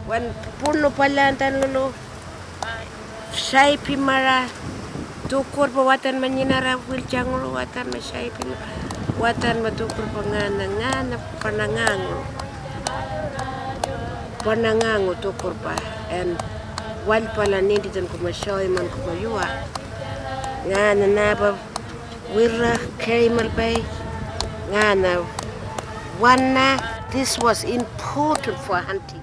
When Punu Palantan Lulu, Shaipi Mara, Tukur Watan Maninara, Wiljangu, Watan Shaipi, Watan Matukur Pangana, Panangangu, Panangangu Tukurpa, and Walpala needed and Kumashoy Man Kumayua, Nana Naba, Wirra, Karimal Bay, Nana, Wana. This was important for hunting.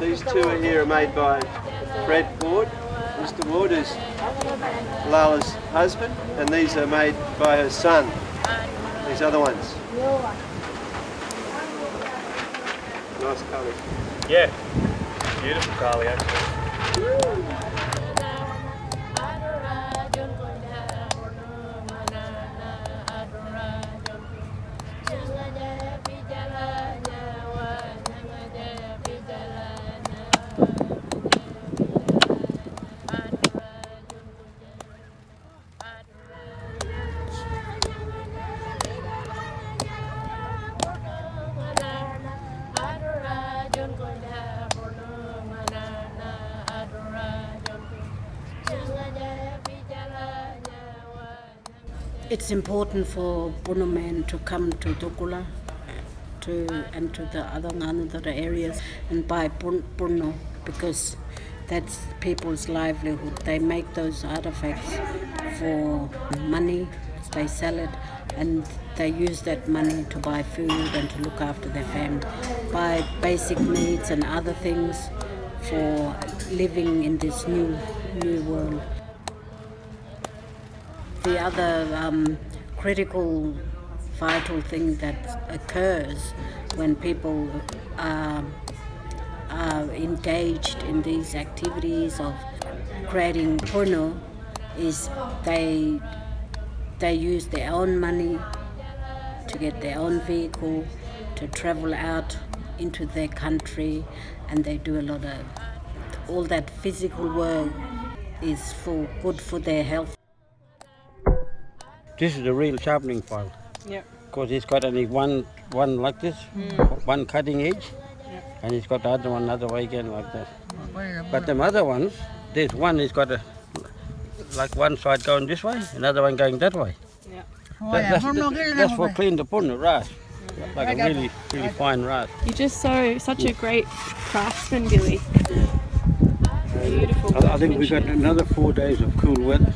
These two are here are made by Fred Ward. Mr. Ward is Lala's husband, and these are made by her son, these other ones. Nice colours. Yeah, beautiful Carly actually. It's important for Punu Man to come to Tukula and to the other Ngaanyatjarra areas and buy Punu because that's people's livelihood. They make those artefacts for money, they sell it, and they use that money to buy food and to look after their family, buy basic needs and other things for living in this new world. The other critical, vital thing that occurs when people are engaged in these activities of creating Punu is they use their own money to get their own vehicle, to travel out into their country, and they do a lot of, all that physical work is good for their health. This is a real sharpening file. Yeah. Because it's got only one like this, one cutting edge, and it's got the other one another way again like that. But the other ones, there's one is got like one side going this way, another one going that way. Yeah. That's for clean the punu rice, like a really fine rice. You're just such a great craftsman, Billy. Beautiful. I think we've got another 4 days of cool weather.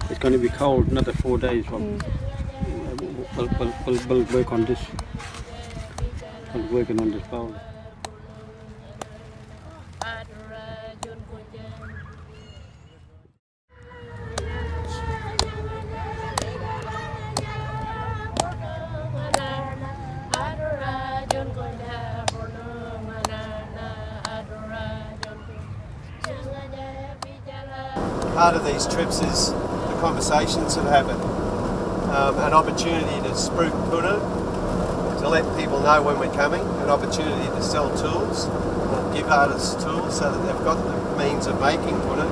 It's going to be cold another 4 days. We'll work on this. We're working on this bowl. Part of these trips is the conversations that happen. An opportunity to spruik Punu, to let people know when we're coming, an opportunity to sell tools, or give artists tools so that they've got the means of making Punu,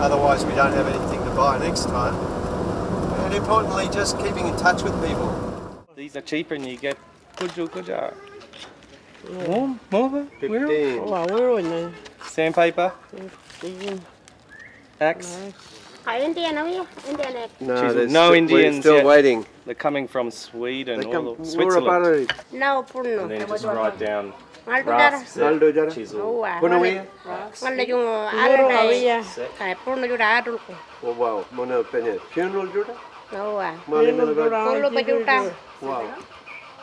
otherwise we don't have anything to buy next time. And importantly, just keeping in touch with people. These are cheaper and you get kuja. 15. Sandpaper. Axe. No, there's no Indians we're still yet. waiting. They're coming from Sweden or Switzerland. No, And then Punu. just write down Ngaanyatjarra. rasp, chisel. Punu Nganda yung alay kay Punu juda adulku. wow, mana penye funeral juda? Nawa. Mali mana ba? Kulo bajuta. Wow.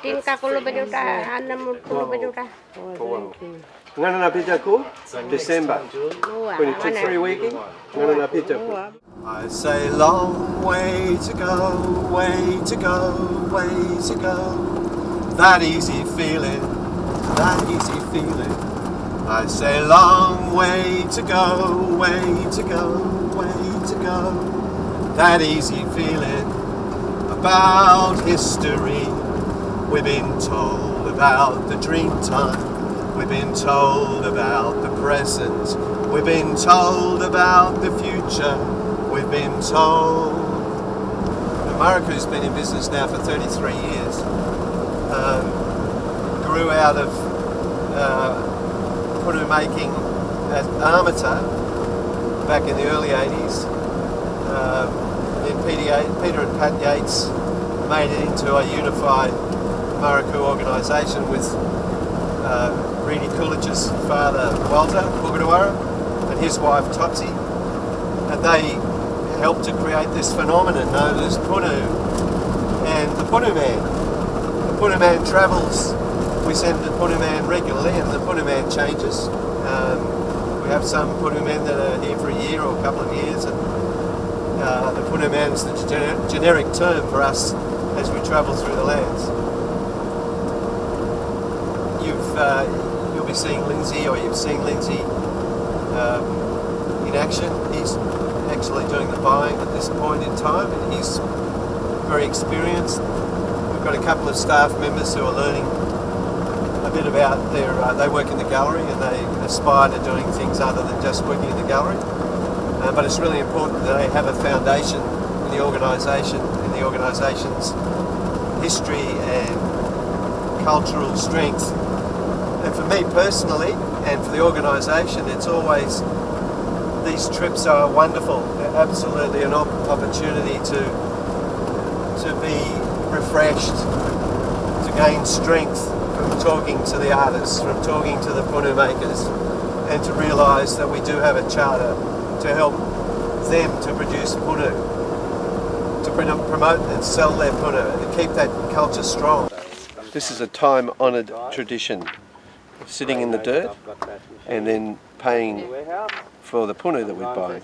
Tinka kulo bajuta. Anam kulo bajuta. Wow. Ngana na pita ko? December. When you took 3 weeks, ngana na pita ko. I say long way to go, way to go, way to go. That easy feeling, that easy feeling. I say long way to go, way to go, way to go. That easy feeling about history. We've been told about the dream time We've been told about the present. We've been told about the future. We've been told. Maruku's been in business now for 33 years. Grew out of punu making at Armata back in the early 80s. Peter and Pat Yates made it into a unified Maruku organisation with Reedy Coolidge's father Walter Pugaduara and his wife Topsy, and they helped to create this phenomenon known as Punu and the Punu Man. The Punu Man travels. We send the Punu Man regularly, and the Punu Man changes. We have some Punu Men that are here for a year or a couple of years, and the Punu Man is the generic term for us as we travel through the lands. You'll be seeing Lindsay, or you've seen Lindsay in action. He's actually doing the buying at this point in time, and he's very experienced. We've got a couple of staff members who are learning a bit about they work in the gallery and they aspire to doing things other than just working in the gallery. But it's really important that they have a foundation in the organisation's history and cultural strength. And for me personally, and for the organisation, it's always, these trips are wonderful. They're absolutely an opportunity to be refreshed, to gain strength from talking to the artists, from talking to the punu makers, and to realise that we do have a charter to help them to produce punu, to promote and sell their punu, and to keep that culture strong. This is a time-honoured tradition of sitting in the dirt and then paying for the punu that we buy.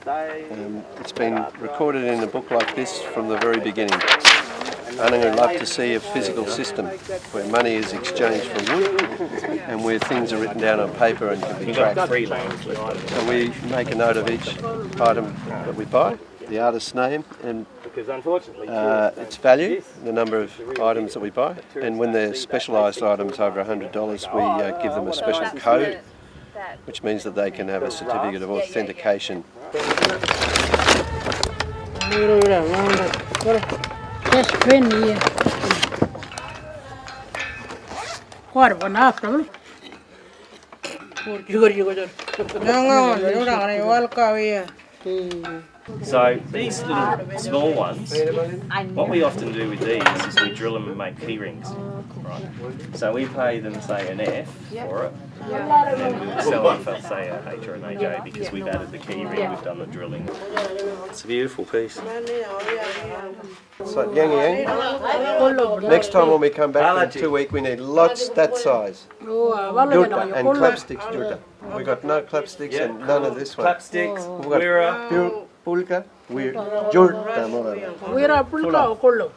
It's been recorded in a book like this from the very beginning. Anangu love to see a physical system where money is exchanged for wood and where things are written down on paper and can be tracked. So we make a note of each item that we buy, the artist's name and its value, the number of items that we buy, and when they're specialised items over $100 we give them a special code, which means that they can have a certificate of authentication. So these little small ones, what we often do with these is we drill them and make key rings. Right. So we pay them, say, an F for it, and then we'll sell them for, say, a H or an AJ because we've added the key ring, we've done the drilling. It's a beautiful piece. So Yang, next time when we come back in 2 weeks we need lots that size. Jurta and clapsticks jurta. We got no clapsticks and none of this one. Clapsticks, Wira, pulka, jurta morava. Wira pulka or kolo?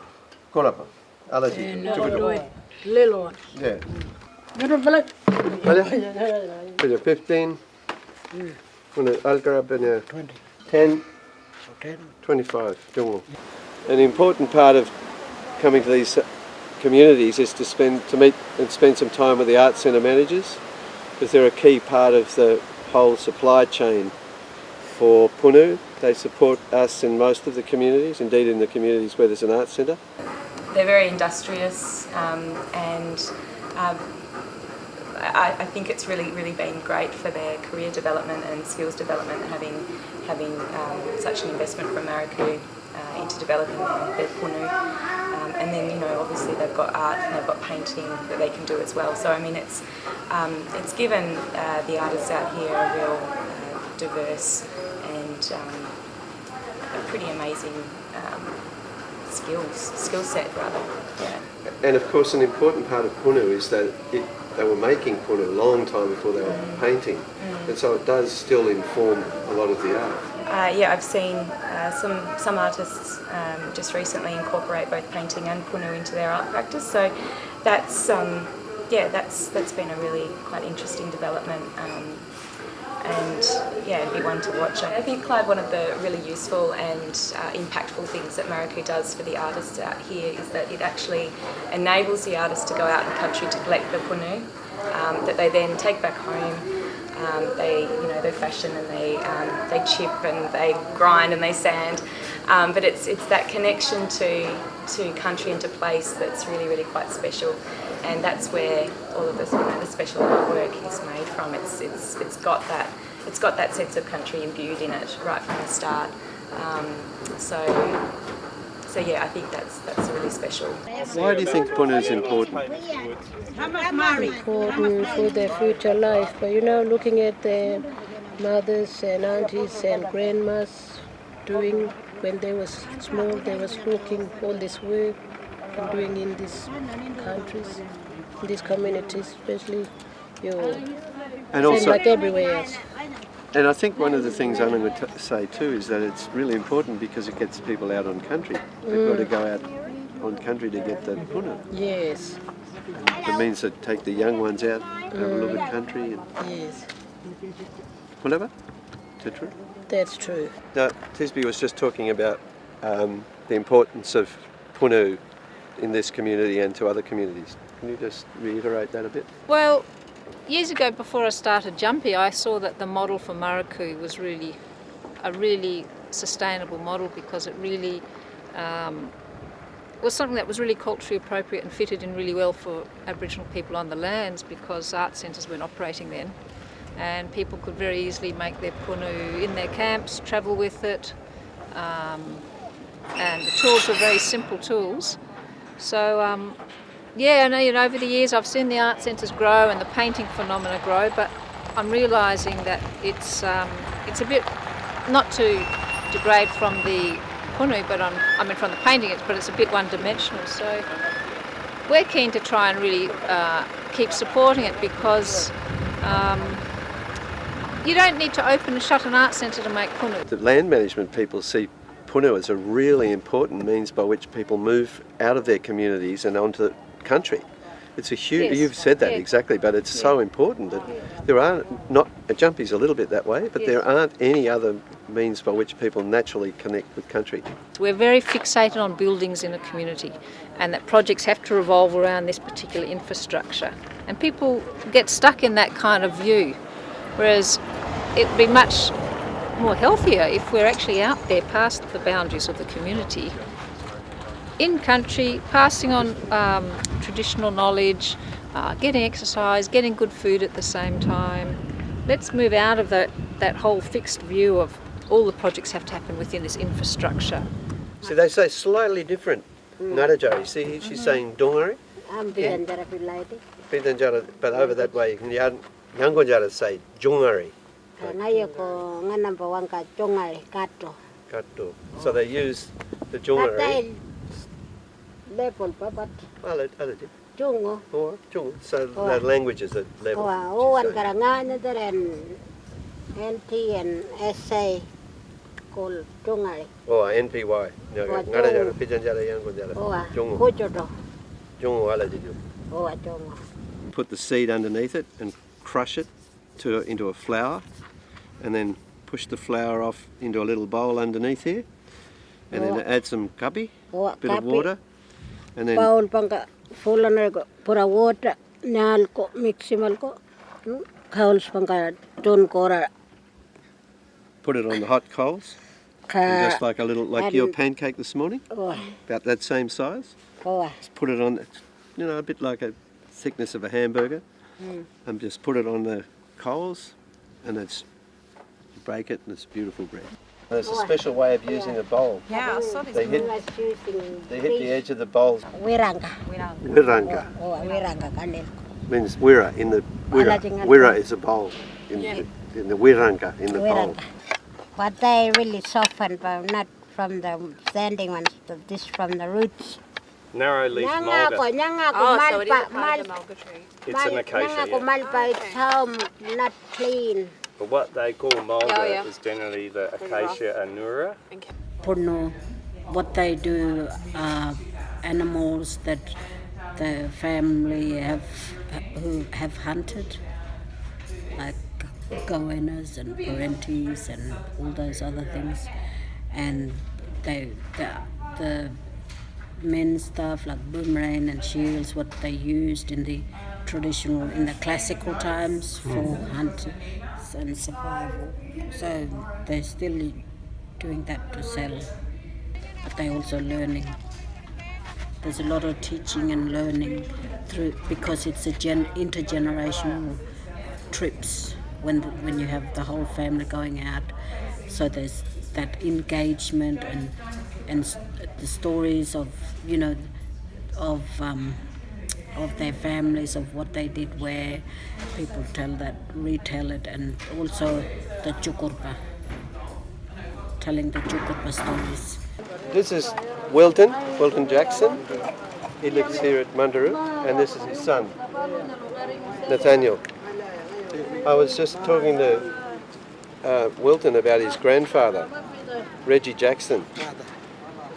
Kolapa. Allergy. Little one. Yeah. Little black. 15. Algarab 10. 25. An important part of coming to these communities is to meet and spend some time with the Arts Centre managers, because they're a key part of the whole supply chain for punu. They support us in most of the communities, indeed in the communities where there's an arts centre. They're very industrious and I think it's really been great for their career development and skills development, having such an investment from Maruku into developing their punu. And then, you know, obviously they've got art and they've got painting that they can do as well. So I mean, it's given the artists out here a real diverse and a pretty amazing skill set rather. Yeah. And of course, an important part of punu is that they were making punu a long time before they were painting, and so it does still inform a lot of the art. Yeah, I've seen some artists just recently incorporate both painting and punu into their art practice. So that's that's been a really quite interesting development. And yeah, it'd be one to watch. I think, Clive, one of the really useful and impactful things that Maruku does for the artists out here is that it actually enables the artists to go out in the country to collect the punu that they then take back home. They fashion and they chip and they grind and they sand, but it's that connection to country and to place that's really quite special, and that's where all of this, the special artwork is made from. It's got that sense of country imbued in it right from the start. So yeah, I think that's really special. Why do you think Punu is important? Important for their future life. But looking at their mothers and aunties and grandmas doing, when they was small, they was cooking all this work and doing in these countries, in these communities, especially And also, like everywhere else. And I think one of the things Anangu would say too is that it's really important because it gets people out on country. They've got to go out on country to get that punu. Yes. It means that take the young ones out, have a look at country. And Yes. whatever. Is that true? That's true. Now, Tisby was just talking about the importance of punu in this community and to other communities. Can you just reiterate that a bit? Well, years ago, before I started Jumpy, I saw that the model for Maruku was really a really sustainable model, because it really was something that was really culturally appropriate and fitted in really well for Aboriginal people on the lands, because art centres weren't operating then, and people could very easily make their punu in their camps, travel with it, and the tools were very simple tools. So yeah, and over the years I've seen the art centres grow and the painting phenomena grow, but I'm realising that it's a bit, not to degrade from the punu, but from the painting, but it's a bit one-dimensional. So we're keen to try and really keep supporting it, because you don't need to open and shut an art centre to make punu. The land management people see punu as a really important means by which people move out of their communities and onto country. It's a huge, Yes. you've said that Yeah. exactly, but it's so important that there aren't, not, Jumpy's a little bit that way, but there aren't any other means by which people naturally connect with country. We're very fixated on buildings in a community, and that projects have to revolve around this particular infrastructure. And people get stuck in that kind of view, whereas it'd be much more healthier if we're actually out there past the boundaries of the community, in country, passing on traditional knowledge, getting exercise, getting good food at the same time. Let's move out of that whole fixed view of all the projects have to happen within this infrastructure. See, they say slightly different. Ngaanyatjarra, see, she's saying dongari, Pitantjatjara, but over that way, Yankunytjatjara say jungari. Kato. So they use the jungari. Or jungo. So the languages at level. Oh, NPY. Ngaanyatjarra, Pitantjatjara, Yankunytjatjara. Jungo. Jungo ala didu. Put the seed underneath it and crush it into a flour, and then push the flour off into a little bowl underneath here, and then add some kapi, a bit of water, and then pura water nalko miximalko cows panga don kora. put it on the hot coals, and just like a little, like your pancake this morning, about that same size. Just put it on, a bit like a thickness of a hamburger, and just put it on the coals, and you break it, and it's beautiful bread. There's a special way of using a bowl. Yeah, I saw this. They hit the edge of the bowl. Wiranga. Wiranga means wira in the wira. Wira is a bowl in the wiranga in the bowl. But they really soften, but not from the standing ones, this from the roots. Narrow leaf mulga. So it is part of the mulga tree. It's an acacia, yeah. It's home, not clean. But what they call mulga is generally the acacia anura. Punu, what they do, animals that the family who have hunted, like goannas and parentes and all those other things, and the men's stuff like boomerang and shields, what they used in the traditional in the classical times for hunting and survival. So they're still doing that to sell, but they're also learning. There's a lot of teaching and learning through, because it's a intergenerational trips when you have the whole family going out. So there's that engagement and the stories of of their families, of what they did, where people retell it, and also the chukurpa, telling the chukurpa stories. This is Wilton Jackson. He lives here at Mundaru, and this is his son, Nathaniel. I was just talking to Wilton about his grandfather, Reggie Jackson.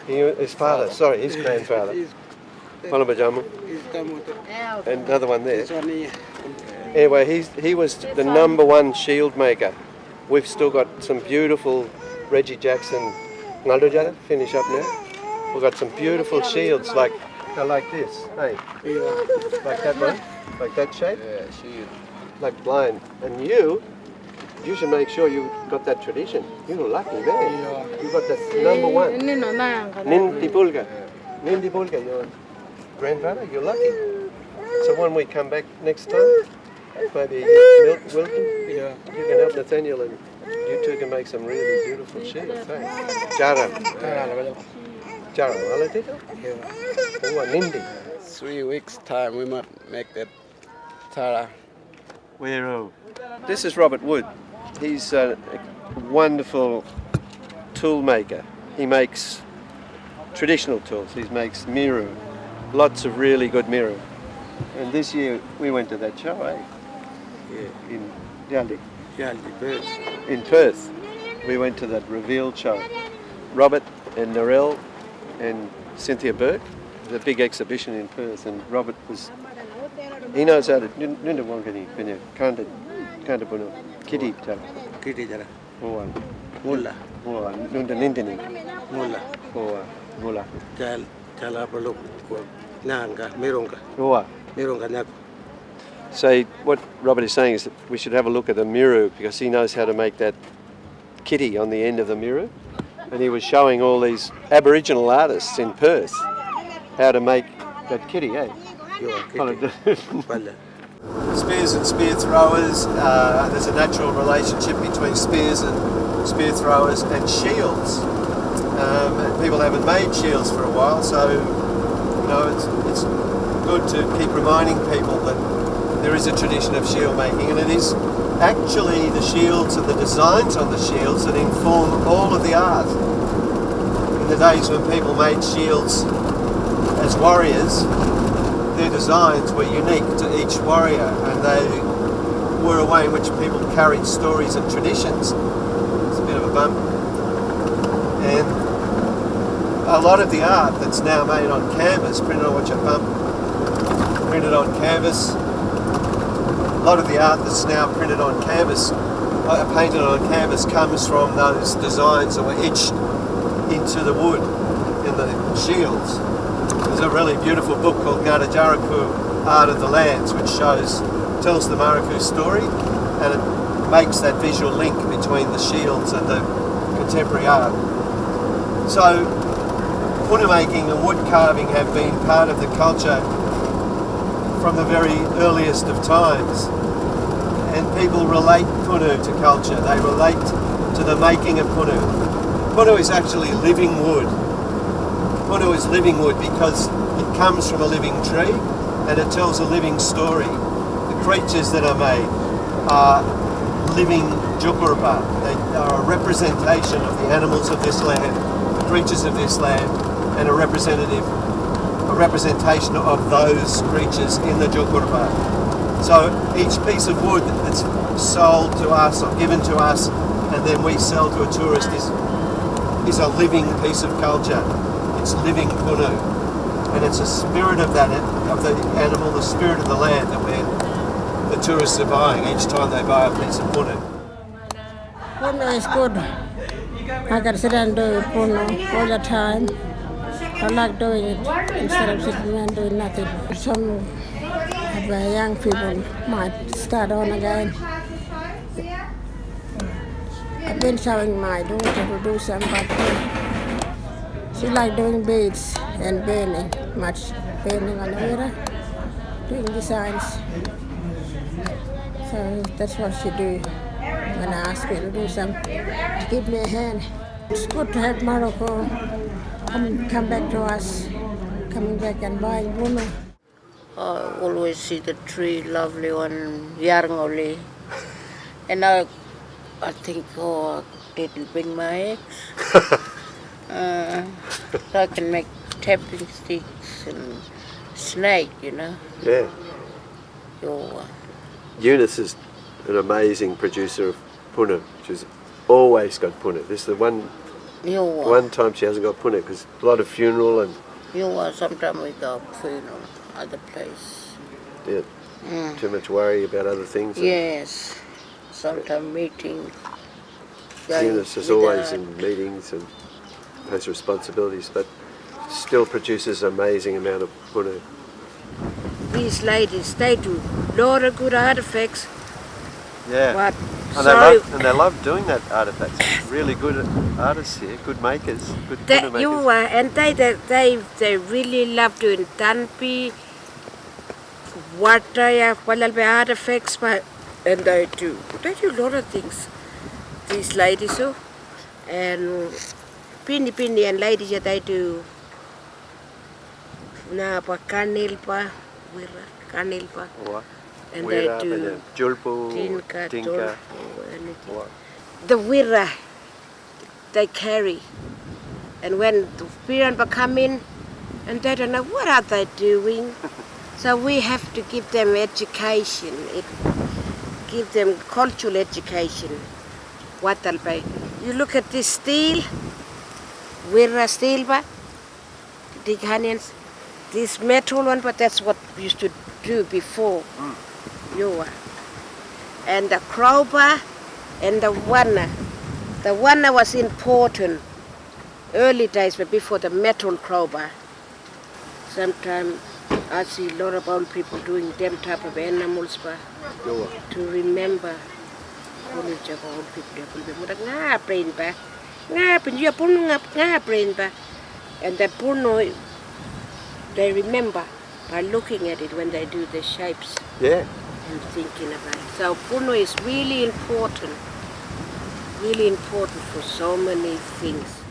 His grandfather. And another one there. Anyway, he was the #1 shield maker. We've still got some beautiful Reggie Jackson. Ngaanyatjarra, finish up now. We've got some beautiful shields like this, hey? Like that one, like that shape. Yeah, shield. Like blind. And you should make sure you got that tradition. You're lucky there. You got that #1. Nindi Pulga, your grandfather, you're lucky. So when we come back next time, maybe Wilton, you can help Nathaniel, and you two can make some really beautiful shields. Hey? Jara, wala dito? Nindi. 3 weeks time we might make that Tara. This is Robert Wood. He's a wonderful tool maker. He makes traditional tools. He makes miru, lots of really good miru. And this year we went to that show, Yeah, in Delhi. In Perth. We went to that reveal show. Robert and Narelle and Cynthia Burke, the big exhibition in Perth, and Robert he knows how to nunda wangani penya kanda bunu kitty jara mulla nunda nindini mulla Jala peluk nanga merunga nako. So what Robert is saying is that we should have a look at the miru, because he knows how to make that kitty on the end of the miru, and he was showing all these Aboriginal artists in Perth how to make that kitty, Spears and spear throwers. There's a natural relationship between spears and spear throwers and shields. And people haven't made shields for a while, so it's good to keep reminding people that there is a tradition of shield making, and it is actually the shields and the designs on the shields that inform all of the art. In the days when people made shields as warriors, their designs were unique to each warrior, and they were a way in which people carried stories and traditions. It's a bit of a bump. And a lot of the art that's now made on canvas, printed on canvas, a lot of the art that's now printed on canvas, painted on canvas, comes from those designs that were etched into the wood in the shields. There's a really beautiful book called Ngaanyatjarra Lands, which tells the Maruku story, and it makes that visual link between the shields and the contemporary art. So punu making and wood carving have been part of the culture from the very earliest of times, and people relate punu to culture. They relate to the making of punu. Punu is actually living wood. Punu is living wood because it comes from a living tree and it tells a living story. The creatures that are made are living jukurpa. They are a representation of the animals of this land, the creatures of this land, and a representation of those creatures in the jukurpa. So each piece of wood that's sold to us or given to us and then we sell to a tourist is a living piece of culture. It's living punu, and it's a spirit of the animal, the spirit of the land that the tourists are buying each time they buy a piece of punu. Punu is good. I can sit and do punu all the time. I like doing it instead of sitting and doing nothing. Some have where young people might start on again. I've been showing my daughter to do some, but she like doing beads and painting, much painting on the mirror, doing designs. So that's what she do when I ask her to do some, give me a hand. It's good to have Maruku come back to us, coming back and buying Punu. I always see the tree, lovely one, Yarngoli. And I think, oh, it'll bring my eggs. So I can make tapping sticks and snake, you know. Yeah. Your, Eunice is an amazing producer of Punu. She's always got Punu. This is the one time she hasn't got Punu because a lot of funeral and... sometimes we go funeral, other place. Yeah. Too much worry about other things. Yes. Sometimes meeting. Eunice is always in meetings and has responsibilities, but still produces an amazing amount of Punu. These ladies, they do a lot of good artefacts. Yeah. But and they love doing that artefacts. Really good artists here, good makers, good Punu makers. And they really love doing tanpi, wataya, walalbe artifacts, and they do a lot of things. These ladies, and Pini and ladies, they do kanilpa, kanilpa. And they do julpu, tinka, the wirra they carry. And when the parents come in, and they don't know what are they doing, so we have to give them education, give them cultural education. What they'll pay. You look at this steel, wirra steel, this metal one, but that's what we used to do before. And the crowbar and the wanna. The wanna was important early days, but before the metal crowbar. Sometimes I see a lot of old people doing them type of animals to remember. Old people, and that Punu, they remember by looking at it when they do the shapes. Yeah. And thinking about it. So Punu is really important for so many things.